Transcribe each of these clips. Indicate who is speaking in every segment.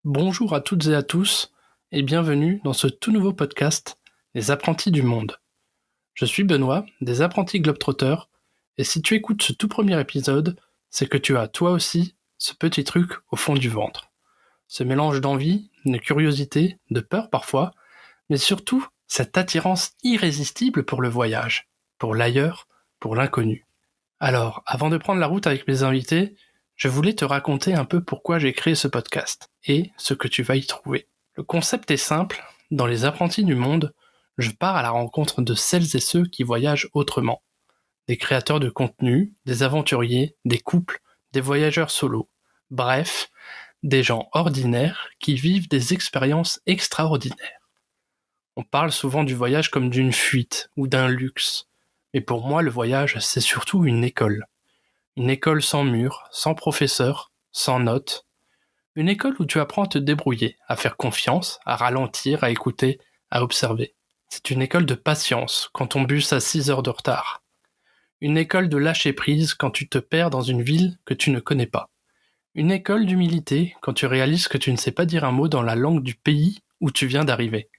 Speaker 1: Bonjour à toutes et à tous et bienvenue dans ce tout nouveau podcast, Les Apprentis du Monde. Je suis Benoît, des Apprentis Globetrotters, et si tu écoutes ce tout premier épisode, c'est que tu as toi aussi ce petit truc au fond du ventre. Ce mélange d'envie, de curiosité, de peur parfois, mais surtout cette attirance irrésistible pour le voyage, pour l'ailleurs, pour l'inconnu. Alors, avant de prendre la route avec mes invités, je voulais te raconter un peu pourquoi j'ai créé ce podcast et ce que tu vas y trouver. Le concept est simple, dans Les Apprentis du Monde, je pars à la rencontre de celles et ceux qui voyagent autrement. Des créateurs de contenu, des aventuriers, des couples, des voyageurs solos. Bref, des gens ordinaires qui vivent des expériences extraordinaires. On parle souvent du voyage comme d'une fuite ou d'un luxe, mais pour moi le voyage c'est surtout une école. Une école sans murs, sans professeurs, sans notes. Une école où tu apprends à te débrouiller, à faire confiance, à ralentir, à écouter, à observer. C'est une école de patience quand ton bus a 6 heures de retard. Une école de lâcher prise quand tu te perds dans une ville que tu ne connais pas. Une école d'humilité quand tu réalises que tu ne sais pas dire un mot dans la langue du pays où tu viens d'arriver.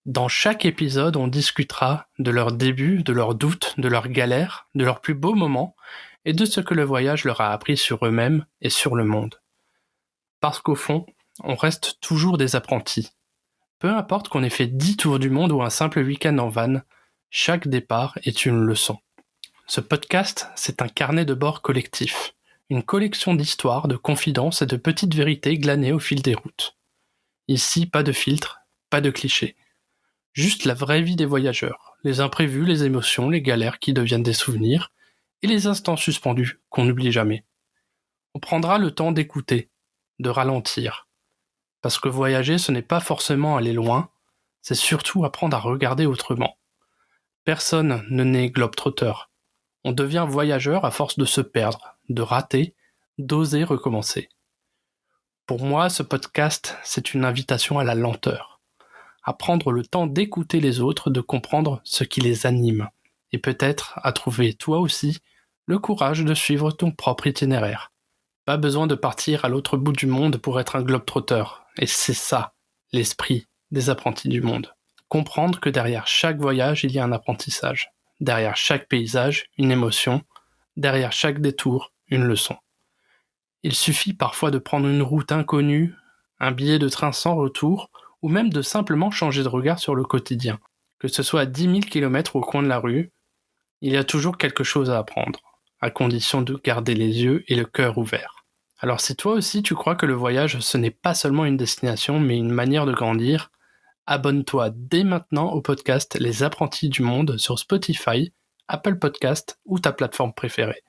Speaker 1: Dans chaque épisode, on discutera de leurs débuts, de leurs doutes, de leurs galères, de leurs plus beaux moments, et de ce que le voyage leur a appris sur eux-mêmes et sur le monde. Parce qu'au fond, on reste toujours des apprentis. Peu importe qu'on ait fait 10 tours du monde ou un simple week-end en van, chaque départ est une leçon. Ce podcast, c'est un carnet de bord collectif, une collection d'histoires, de confidences et de petites vérités glanées au fil des routes. Ici, pas de filtre, pas de clichés. Juste la vraie vie des voyageurs, les imprévus, les émotions, les galères qui deviennent des souvenirs, et les instants suspendus qu'on n'oublie jamais. On prendra le temps d'écouter, de ralentir. Parce que voyager, ce n'est pas forcément aller loin, c'est surtout apprendre à regarder autrement. Personne ne naît globetrotter. On devient voyageur à force de se perdre, de rater, d'oser recommencer. Pour moi, ce podcast, c'est une invitation à la lenteur. À prendre le temps d'écouter les autres, de comprendre ce qui les anime. Et peut-être à trouver toi aussi le courage de suivre ton propre itinéraire. Pas besoin de partir à l'autre bout du monde pour être un globetrotter. Et c'est ça, l'esprit des apprentis du monde. Comprendre que derrière chaque voyage, il y a un apprentissage. Derrière chaque paysage, une émotion. Derrière chaque détour, une leçon. Il suffit parfois de prendre une route inconnue, un billet de train sans retour, ou même de simplement changer de regard sur le quotidien. Que ce soit à 10 000 km au coin de la rue, il y a toujours quelque chose à apprendre, à condition de garder les yeux et le cœur ouverts. Alors si toi aussi tu crois que le voyage ce n'est pas seulement une destination mais une manière de grandir, abonne-toi dès maintenant au podcast Les Apprentis du Monde sur Spotify, Apple Podcast ou ta plateforme préférée.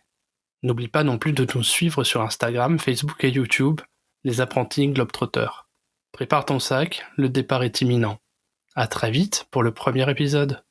Speaker 1: N'oublie pas non plus de nous suivre sur Instagram, Facebook et YouTube, Les Apprentis Globetrotters. Prépare ton sac, le départ est imminent. À très vite pour le premier épisode.